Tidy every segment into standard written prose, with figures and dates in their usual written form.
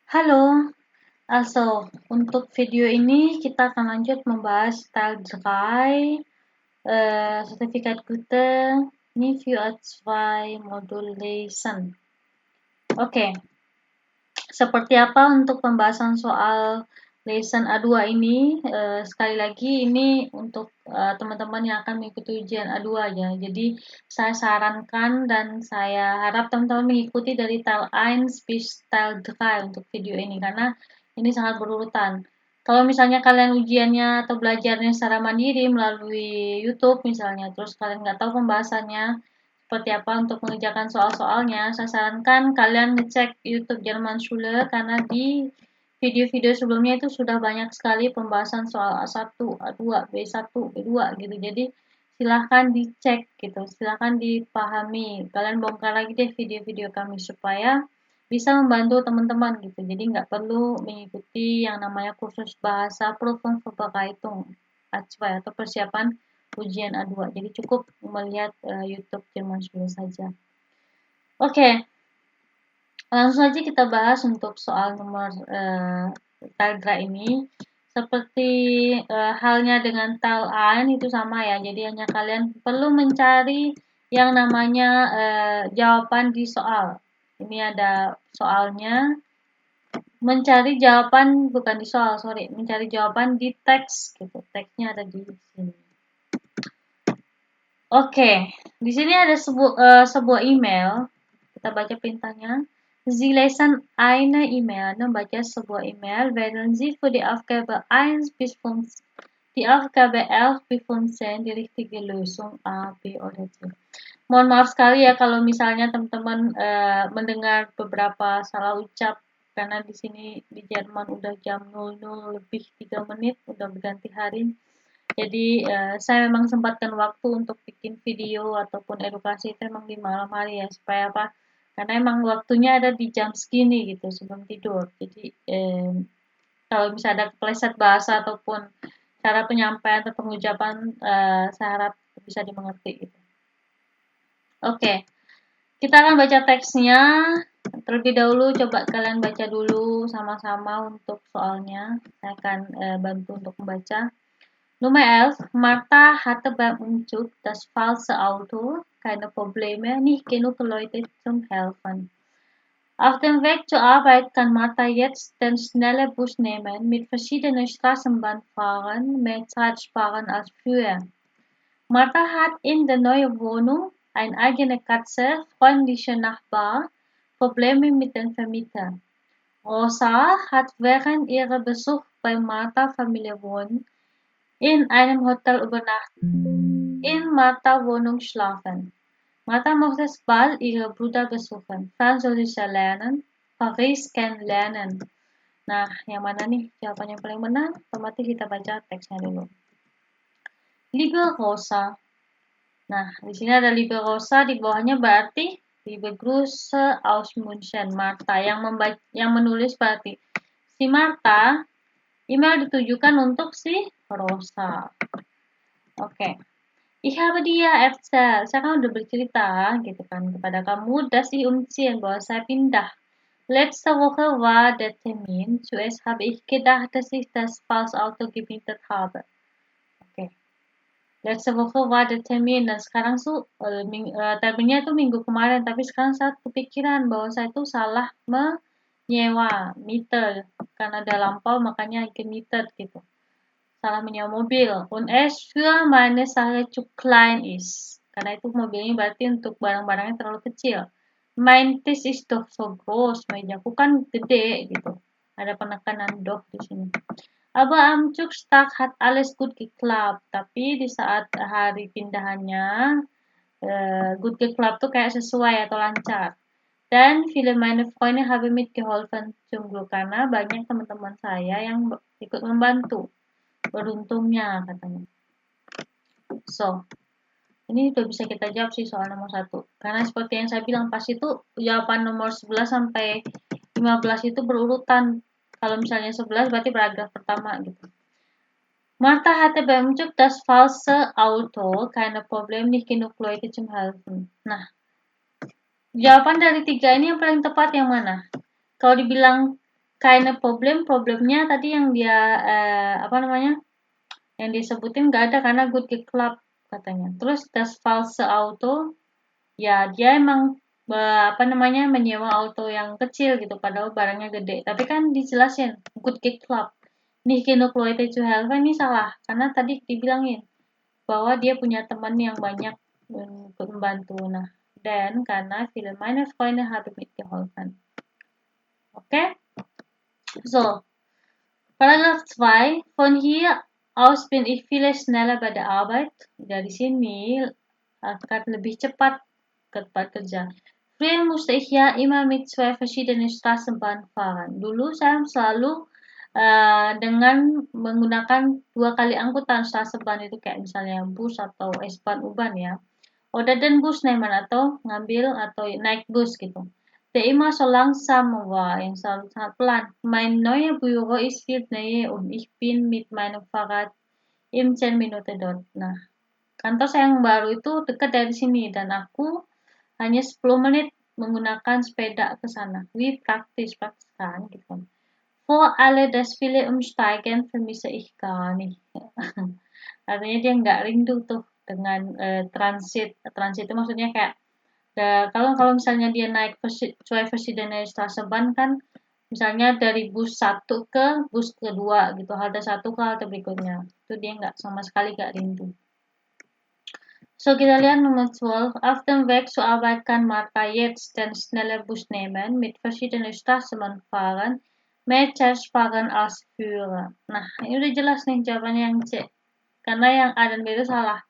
Halo, untuk video ini kita akan lanjut membahas Teil 3, Sertifikat Gute, Niveau 2 Modul Lesen. Oke, seperti apa untuk pembahasan soal Lesson A2 ini? Sekali lagi ini untuk teman-teman yang akan mengikuti ujian A2 ya. Jadi saya sarankan dan saya harap teman-teman mengikuti dari Teil 1 bis Teil 3 untuk video ini karena ini sangat berurutan. Kalau misalnya kalian ujiannya atau belajarnya secara mandiri melalui YouTube misalnya, terus kalian nggak tahu pembahasannya, seperti apa untuk mengerjakan soal-soalnya, saya sarankan kalian ngecek YouTube Jerman Schule karena di video-video sebelumnya itu sudah banyak sekali pembahasan soal A1, A2, B1, B2 gitu. Jadi silahkan dicek gitu, silahkan dipahami. Kalian bongkar lagi deh video-video kami supaya bisa membantu teman-teman gitu. Jadi nggak perlu mengikuti yang namanya kursus bahasa Prüfung Vorbereitung A2 atau persiapan ujian A2. Jadi cukup melihat YouTube Jerman Schule saja. Oke, langsung saja kita bahas untuk soal nomor Talgra ini. Seperti halnya dengan Talan itu sama ya. Jadi hanya kalian perlu mencari yang namanya jawaban di soal. Ini ada soalnya. Mencari jawaban bukan di soal, sorry, mencari jawaban di teks gitu. Teksnya ada di sini. Oke, di sini ada sebuah email. Kita baca perintahnya. Sie lesen eine E-Mail. Anda membaca sebuah email. Wählen Sie für die Aufgabe 1 bis 5, die Aufgabe 11 bis 15 die richtige Lösung A, B, oder C. Mohon maaf sekali ya kalau misalnya teman-teman mendengar beberapa salah ucap karena di sini di Jerman udah jam 00 lebih 3 menit, udah berganti hari. Jadi saya memang sempatkan waktu untuk bikin video ataupun edukasi itu emang di malam hari ya supaya apa? Karena emang waktunya ada di jam segini gitu sebelum tidur. Jadi kalau bisa ada kepleset bahasa ataupun cara penyampaian atau pengucapan saya harap bisa dimengerti gitu. Oke, kita akan baca teksnya. Terlebih dahulu coba kalian baca dulu sama-sama untuk soalnya. Saya akan bantu untuk membaca. Nummer 11. Martha hatte beim Umzug das falsche Auto, keine Probleme, nicht genug Leute zum Helfen. Auf dem Weg zur Arbeit kann Martha jetzt den schnellen Bus nehmen, mit verschiedenen Straßenbahnfahrern mehr Zeit sparen als früher. Martha hat in der neuen Wohnung eine eigene Katze, freundliche Nachbarn, Probleme mit dem Vermieter. Rosa hat während ihrer Besuch bei Martha Familie wohnt in einem Hotel übernachten, in Martha Wohnung schlafen. Martha möchte bald ihre Brüder besuchen, Französisch lernen, Paris kennenlernen. Nah, yang mana nih jawaban yang paling benar? Otomatis kita baca teksnya dulu. Liebe Rosa. Nah, di sini ada Liebe Rosa, di bawahnya berarti Liebe Grüße aus München. Martha yang menulis berarti si Martha. Email ditujukan untuk si Rosa. Oke. Ich habe dir erzählt, saya kan udah bercerita gitu kan kepada kamu, dass ich umziehen, bahwa saya pindah. Letzte Woche war der Termin. Zuerst habe ich gedacht, dass ich das Falschauto gemietet habe. Oke. Letzte Woche war der Termin dan sekarang tuh terminnya tuh minggu kemarin, tapi sekarang saya kepikiran bahwa saya tuh salah menyewa meter karena ada lampau makanya gemietet gitu. Salah menyewa mobil. Und es für meine Sache zu klein ist. Karena itu mobilnya berarti untuk barang-barangnya terlalu kecil. Mein Tisch ist doch so groß. Mejaku kan gede gitu. Ada penekanan doch di sini. Aber am Zugstag hat alles gut geklappt. Tapi di saat hari pindahannya gut geklappt tuh kayak sesuai atau lancar. Dan viele meine Freunde haben mitgeholfen zum Glück karena banyak teman-teman saya yang ikut membantu. Beruntungnya katanya. So, ini udah bisa kita jawab sih soal nomor 1. Karena seperti yang saya bilang pas itu jawaban nomor 11 sampai 15 itu berurutan. Kalau misalnya 11 berarti paragraf pertama gitu. Martha hatte beim Umzug das falsche Auto, keine Problem, nicht genug Leute zum Helfen. Nah, jawaban dari 3 ini yang paling tepat yang mana? Kalau dibilang Keine problemnya tadi yang dia yang disebutin nggak ada karena good geklappt katanya. Terus das false Auto, ya dia emang menyewa auto yang kecil gitu padahal barangnya gede. Tapi kan dijelasin good geklappt. Nih genug Leute zu helfen ini salah karena tadi dibilangin bahwa dia punya teman yang banyak untuk membantu. Nah, dan karena viele meine Freunde haben mitgeholfen. Oke? So, Paragraph 2. Von hier aus bin ich viel schneller bei der Arbeit. Dari sini akan lebih cepat ke tempat kerja. Früher musste ich ja immer mit zwei verschiedenen Straßenbahn fahren. Dulu saya selalu dengan menggunakan dua kali angkutan Straßenbahn itu kayak misalnya bus atau S-Bahn U-Bahn ya. Oder den Bus nehmen atau ngambil atau naik bus gitu. Der immer so langsam war, yang selalu sangat pelan. Mein neuer Büro ist viel näher und ich bin mit meinem Fahrrad im 10 Minuten dort. Nah, kantor saya yang baru itu dekat dari sini dan aku hanya 10 menit menggunakan sepeda ke sana. Praktis kan gitu. Vor alle das viele Umsteigen vermisse ich gar nicht. Artinya dia nggak rindu tuh dengan transit. Transit itu maksudnya kayak kalau kalau misalnya dia naik Zwei verschiedene Straßenbahn kan misalnya dari bus satu ke bus kedua gitu, halte satu ke halte berikutnya. Itu dia nggak sama sekali nggak rindu. So, kita lihat Nummer 12. Auf dem Weg zur Arbeit kann Martha jetzt den schnellen Bus nehmen, mit verschiedenen Straßenbahn fahren, mehr Zeit sparen als früher. Nah, ini udah jelas nih jawabannya yang C. Karena yang A dan B itu salah.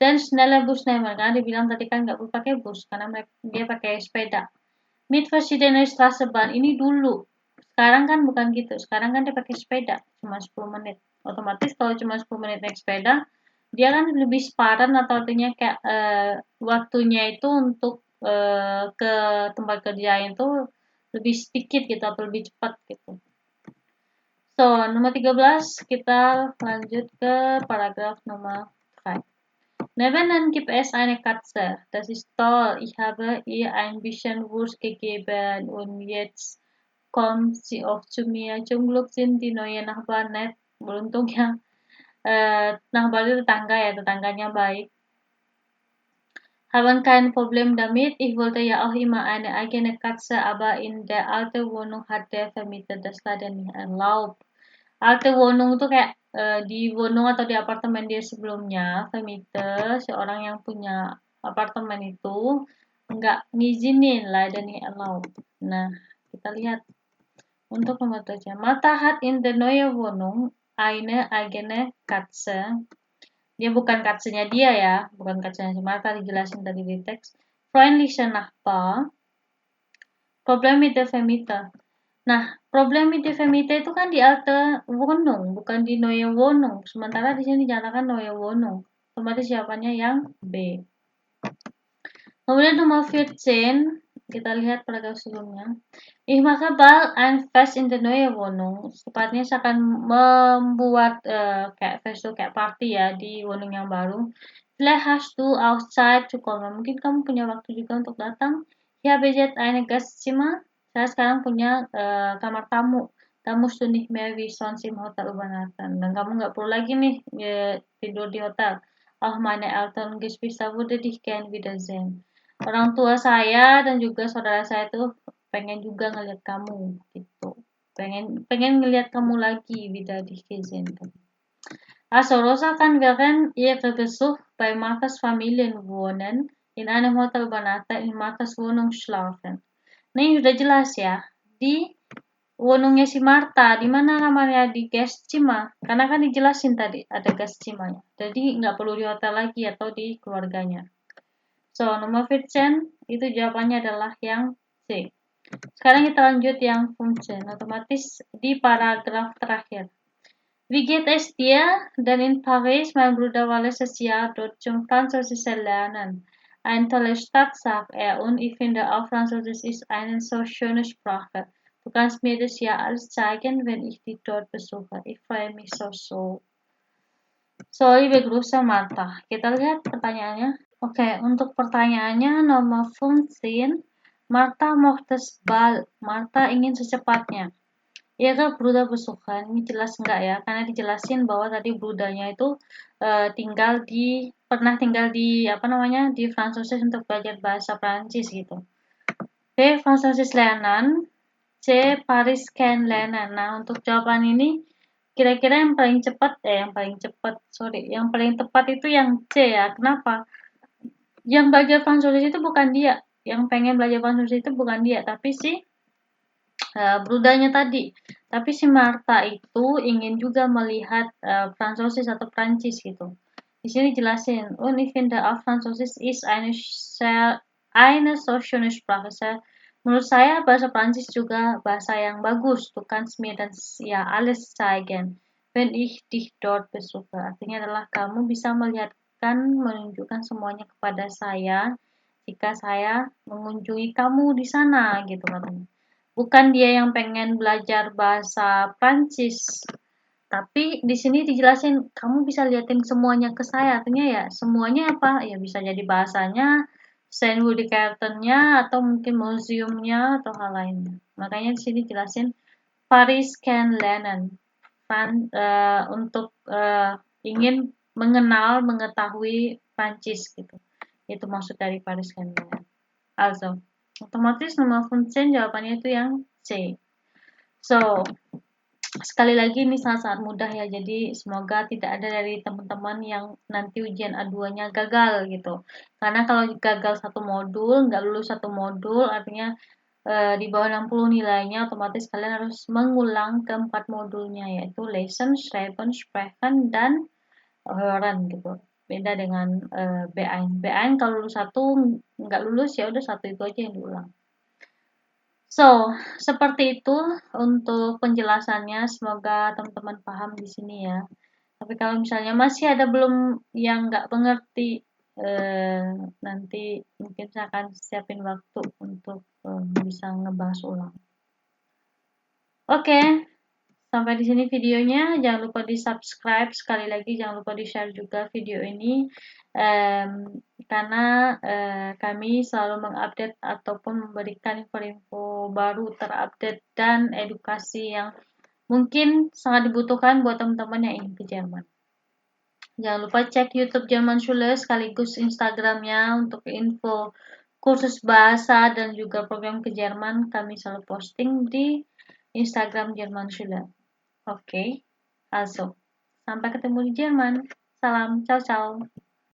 Dan schneller Bus nehmen, karena dibilang tadi kan nggak perlu pakai bus, karena dia pakai sepeda. Mit verschiedenen Straßenbahn, ini dulu. Sekarang kan bukan gitu, sekarang kan dia pakai sepeda, cuma 10 menit. Otomatis kalau cuma 10 menit naik sepeda, dia kan lebih sepadan atau artinya kayak waktunya itu untuk ke tempat kerja itu lebih sedikit gitu atau lebih cepat gitu. So, nomor 13 kita lanjut ke paragraf nomor 3. Nebenan gibt es eine Katze. Das ist toll. Ich habe ihr ein bisschen Wurst gegeben und jetzt kommt sie oft zu mir. Zum Glück sind die neuen Nachbarn nett. Beruntung ya. Nachbar itu tetangga ya, tetangganya baik. Haben kein Problem damit. Ich wollte ja auch immer eine eigene Katze, aber in der alten Wohnung hat der Vermieter das leider nicht erlaubt. Alte Wohnung itu kayak di Wohnung atau di apartemen dia sebelumnya, Vermieter, seorang yang punya apartemen itu nggak ngizinin lah dan allow. Nah, kita lihat untuk nomor 7. Martha hat in der neue Wohnung eine eigene Katze. Dia bukan katzenya dia ya, bukan katzenya si Martha, dijelasin tadi di teks. Freundlicher Nachbar. Problem mit der Vermieter. Nah, problem mit der Vermieter itu kan di alte Wohnung, bukan di neue Wohnung. Sementara di sini dinyatakan neue Wohnung. Otomatis jawabannya yang B. Kemudian nomor 14, kita lihat paragraf sebelumnya. Ich mache bald ein Fest in der neue Wohnung. Sepatutnya saya akan membuat kayak fest kayak party ya di Wohnung yang baru. Vielleicht hast du auch Zeit zu kommen. Mungkin kamu punya waktu juga untuk datang. Ich habe jetzt eine Gastzimmer. Saya sekarang punya kamar tamu. Da musst du nicht mehr wie sonst im Hotel übernachten. Dan kamu nggak perlu lagi nih tidur di hotel. Auch meine Eltern und Geschwister würde dich gern wiedersehen. Orang tua saya dan juga saudara saya tuh pengen juga ngeliat kamu gitu. Pengen ngeliat kamu lagi wieder dich gesehen. Also Rosa kann während ihrer Besuch bei Marthas Familienwohnen in einem Hotel übernachten, in Marthas Wohnung schlafen. Ini udah jelas ya. Di Wohnungnya si Martha, di mana kamarnya di Gastzimmer, karena kan dijelasin tadi ada Gastzimmernya. Jadi nggak perlu di hotel lagi atau di keluarganya. So, nomor 15 itu jawabannya adalah yang C. Sekarang kita lanjut yang function, otomatis di paragraf terakhir. Wie geht es dir? Denn in Paris, mein Bruder war letztes Jahr dort zum Französisch lernen. Eine tolle Stadt, sagt er, und ich finde auch Französisch ist eine so schöne Sprache. Du kannst mir das ja alles zeigen, wenn ich dich dort besuche. Ich freue mich so. So, liebe Grüße, Martha. Kita lihat pertanyaannya. Oke, untuk pertanyaannya nomor 15. Martha mochte bal. Martha ingin secepatnya. Iya kan Bruder besukan, ini jelas enggak ya? Karena dijelasin bahwa tadi Brudernya itu pernah tinggal di apa namanya di Francis untuk belajar bahasa Prancis gitu. B. Francis Lenan, C. Paris Ken Lenan. Nah untuk jawaban ini kira-kira yang paling tepat itu yang C ya. Kenapa? Yang belajar Francis itu bukan dia, yang pengen belajar Francis itu bukan dia, tapi si Brudanya tadi. Tapi si Martha itu ingin juga melihat Französisch atau Prancis gitu. Di sini jelasin, und ich finde auch Französisch ist eine so schöne Sprache. Menurut saya bahasa Prancis juga bahasa yang bagus. Du kannst mir das ja alles zeigen, wenn ich dich dort besuche. Artinya adalah kamu bisa menunjukkan semuanya kepada saya jika saya mengunjungi kamu di sana gitu katanya. Bukan dia yang pengen belajar bahasa Prancis, tapi di sini dijelasin kamu bisa liatin semuanya ke saya. Artinya ya semuanya apa? Ya bisa jadi bahasanya, Steinway Carlton-nya atau mungkin museumnya atau hal lainnya. Makanya di sini jelasin Paris can lernen untuk ingin mengetahui Prancis gitu. Itu maksud dari Paris can lernen. Also, otomatis nomor 15 jawabannya itu yang C. So, sekali lagi ini sangat-sangat mudah ya. Jadi semoga tidak ada dari teman-teman yang nanti ujian A2-nya gagal gitu. Karena kalau gagal satu modul, nggak lulus satu modul, artinya di bawah 60 nilainya otomatis kalian harus mengulang keempat modulnya yaitu Lesen, Schreiben, Sprechen, dan Hören gitu. Beda dengan B1. B1 kalau lulus satu nggak lulus ya udah satu itu aja yang diulang. So, seperti itu untuk penjelasannya. Semoga teman-teman paham di sini ya. Tapi kalau misalnya masih ada belum yang nggak mengerti, nanti mungkin saya akan siapin waktu untuk bisa ngebahas ulang. Oke, sampai di sini videonya. Jangan lupa di subscribe. Sekali lagi jangan lupa di share juga video ini. Karena kami selalu mengupdate ataupun memberikan info-info baru terupdate dan edukasi yang mungkin sangat dibutuhkan buat teman-teman yang ingin ke Jerman. Jangan lupa cek YouTube Jerman Schule sekaligus Instagramnya untuk info kursus bahasa dan juga program ke Jerman. Kami selalu posting di Instagram Jerman Schule. Oke, also, sampai ketemu di Jerman. Salam, ciao ciao.